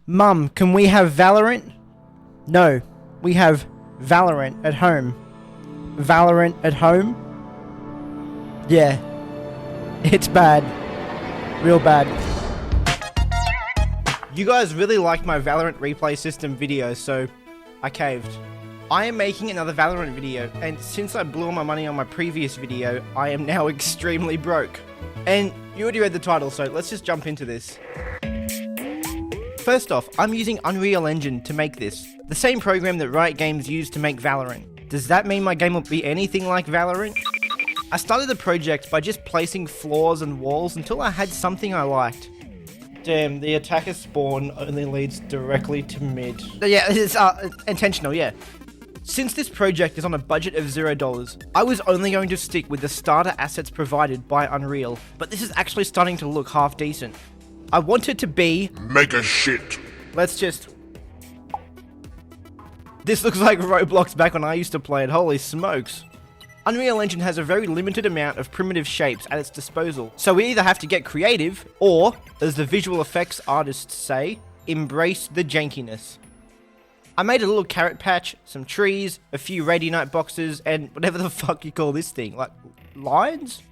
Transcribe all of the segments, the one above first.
Mum, can we have Valorant? No, we have Valorant at home. Valorant at home? Yeah. It's bad. Real bad. You guys really liked my Valorant replay system video, so I caved. I am making another Valorant video, and since I blew all my money on my previous video, I am now extremely broke. And you already read the title, so let's just jump into this. First off, I'm using Unreal Engine to make this, the same program that Riot Games used to make Valorant. Does that mean my game will be anything like Valorant? I started the project by just placing floors and walls until I had something I liked. Damn, the attacker spawn only leads directly to mid. Yeah, it's intentional, yeah. Since this project is on a budget of $0, I was only going to stick with the starter assets provided by Unreal, but this is actually starting to look half decent. I want it to be mega shit. Let's just... This looks like Roblox back when I used to play it, holy smokes. Unreal Engine has a very limited amount of primitive shapes at its disposal, so we either have to get creative, or, as the visual effects artists say, embrace the jankiness. I made a little carrot patch, some trees, a few Radianite boxes, and whatever the fuck you call this thing, like, lines?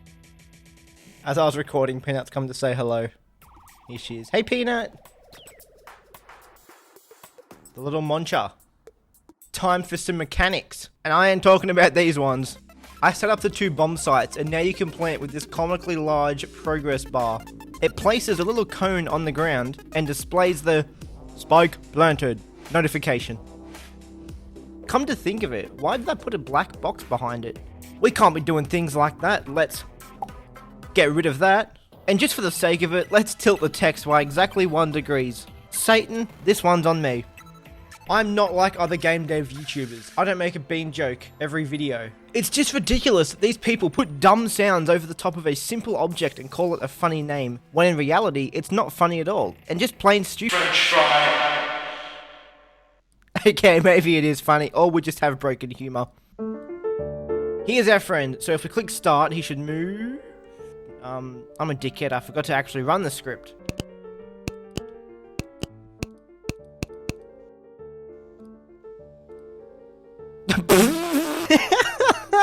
As I was recording, Peanut's come to say hello. Here she is. Hey, Peanut! The little Moncha. Time for some mechanics. And I ain't talking about these ones. I set up the 2 bomb sites, and now you can plant with this comically large progress bar. It places a little cone on the ground, and displays the spike planted notification. Come to think of it, why did I put a black box behind it? We can't be doing things like that. Let's get rid of that. And just for the sake of it, let's tilt the text by exactly 1 degree. Satan, this one's on me. I'm not like other game dev YouTubers. I don't make a bean joke every video. It's just ridiculous that these people put dumb sounds over the top of a simple object and call it a funny name, when in reality, it's not funny at all, and just plain stupid. French fry. Okay, maybe it is funny, or we just have broken humor. Here's our friend, so if we click start, he should move. I'm a dickhead, I forgot to actually run the script.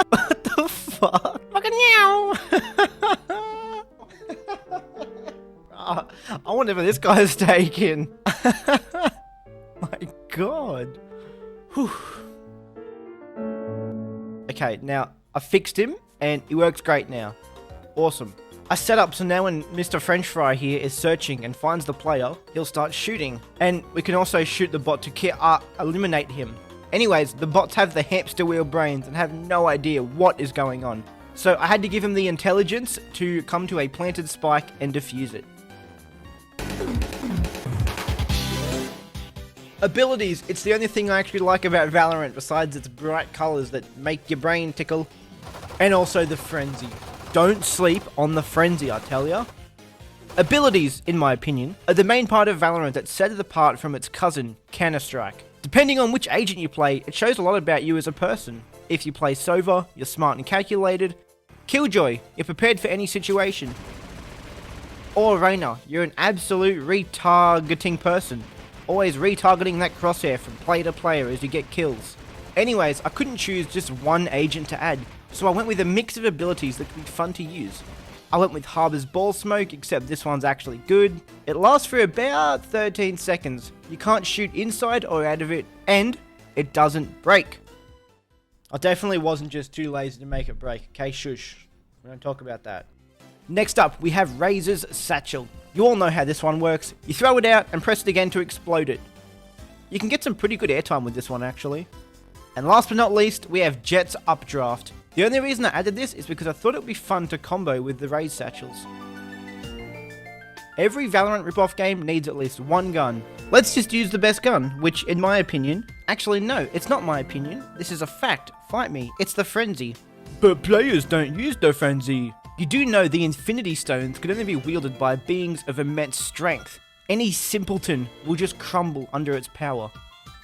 What the fuck? Fucking meow! I wonder if this guy's taken. My god. Whew. Okay, now I fixed him and he works great now. Awesome. I set up so now when Mr. French Fry here is searching and finds the player, he'll start shooting. And we can also shoot the bot to eliminate him. Anyways, the bots have the hamster wheel brains and have no idea what is going on. So I had to give him the intelligence to come to a planted spike and defuse it. Abilities, it's the only thing I actually like about Valorant besides its bright colours that make your brain tickle. And also the frenzy. Don't sleep on the frenzy, I tell ya. Abilities, in my opinion, are the main part of Valorant that set it apart from its cousin, Counter-Strike. Depending on which agent you play, it shows a lot about you as a person. If you play Sova, you're smart and calculated. Killjoy, you're prepared for any situation. Or Reyna, you're an absolute retargeting person. Always retargeting that crosshair from player to player as you get kills. Anyways, I couldn't choose just one agent to add, so I went with a mix of abilities that could be fun to use. I went with Harbor's Ball Smoke, except this one's actually good. It lasts for about 13 seconds. You can't shoot inside or out of it, and it doesn't break. I definitely wasn't just too lazy to make it break, okay? Shush. We don't talk about that. Next up, we have Razor's Satchel. You all know how this one works. You throw it out and press it again to explode it. You can get some pretty good airtime with this one, actually. And last but not least, we have Jet's Updraft. The only reason I added this is because I thought it would be fun to combo with the Raze Satchels. Every Valorant ripoff game needs at least one gun. Let's just use the best gun, which in my opinion... Actually no, it's not my opinion. This is a fact. Fight me. It's the Frenzy. But players don't use the Frenzy. You do know the Infinity Stones can only be wielded by beings of immense strength. Any simpleton will just crumble under its power.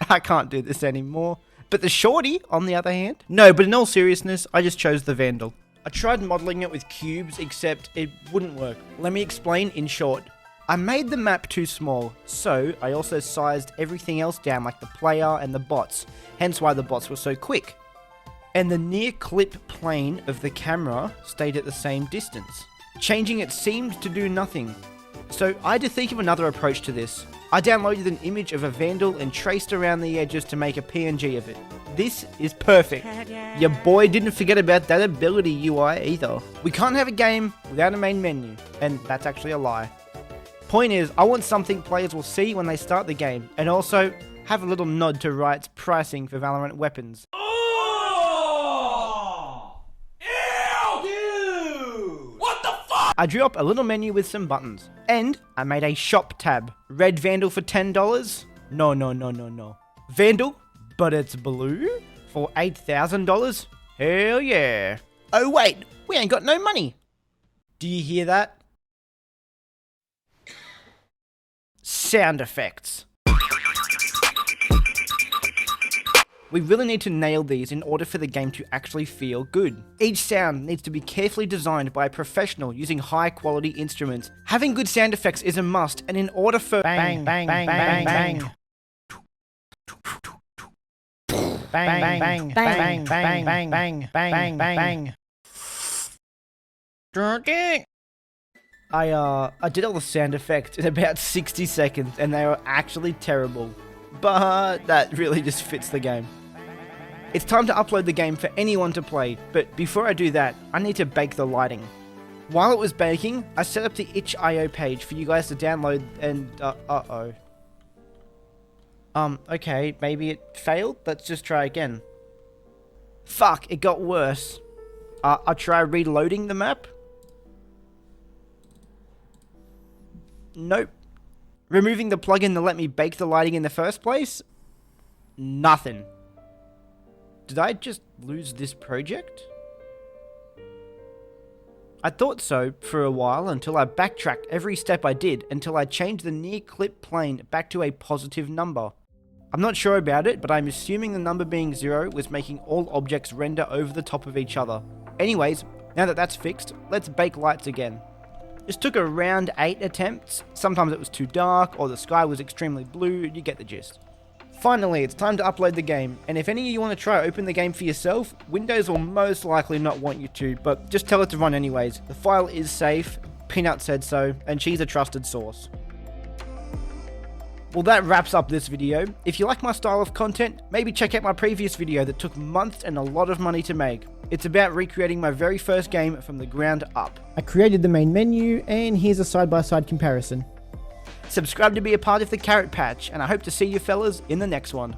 I can't do this anymore. But the Shorty, on the other hand? No, but in all seriousness, I just chose the Vandal. I tried modelling it with cubes, except it wouldn't work. Let me explain in short. I made the map too small, so I also sized everything else down like the player and the bots, hence why the bots were so quick. And the near clip plane of the camera stayed at the same distance. Changing it seemed to do nothing. So I had to think of another approach to this. I downloaded an image of a vandal and traced around the edges to make a PNG of it. This is perfect. Your boy didn't forget about that ability UI either. We can't have a game without a main menu, and that's actually a lie. Point is, I want something players will see when they start the game, and also have a little nod to Riot's pricing for Valorant weapons. Oh! Ew! Dude! What the fuck? I drew up a little menu with some buttons, and I made a shop tab. Red Vandal for $10? No. Vandal, but it's blue? For $8,000? Hell yeah. Oh wait, we ain't got no money. Do you hear that? Sound effects. We really need to nail these in order for the game to actually feel good. Each sound needs to be carefully designed by a professional using high quality instruments. Having good sound effects is a must, and in order for bang bang bang bang bang bang bang bang bang bang bang bang bang bang. I did all the sound effects in about 60 seconds and they were actually terrible, but that really just fits the game. It's time to upload the game for anyone to play, but before I do that, I need to bake the lighting. While it was baking, I set up the itch.io page for you guys to download and okay, maybe it failed? Let's just try again. Fuck, it got worse. I'll try reloading the map. Nope. Removing the plugin that let me bake the lighting in the first place? Nothing. Did I just lose this project? I thought so for a while until I backtracked every step I did until I changed the near clip plane back to a positive number. I'm not sure about it, but I'm assuming the number being 0 was making all objects render over the top of each other. Anyways, now that that's fixed, let's bake lights again. This took around 8 attempts. Sometimes it was too dark or the sky was extremely blue, you get the gist. Finally, it's time to upload the game, and if any of you want to try open the game for yourself, Windows will most likely not want you to, but just tell it to run anyways. The file is safe, Peanut said so, and she's a trusted source. Well, that wraps up this video. If you like my style of content, maybe check out my previous video that took months and a lot of money to make. It's about recreating my very first game from the ground up. I created the main menu, and here's a side-by-side comparison. Subscribe to be a part of the Carrot Patch, and I hope to see you fellas in the next one.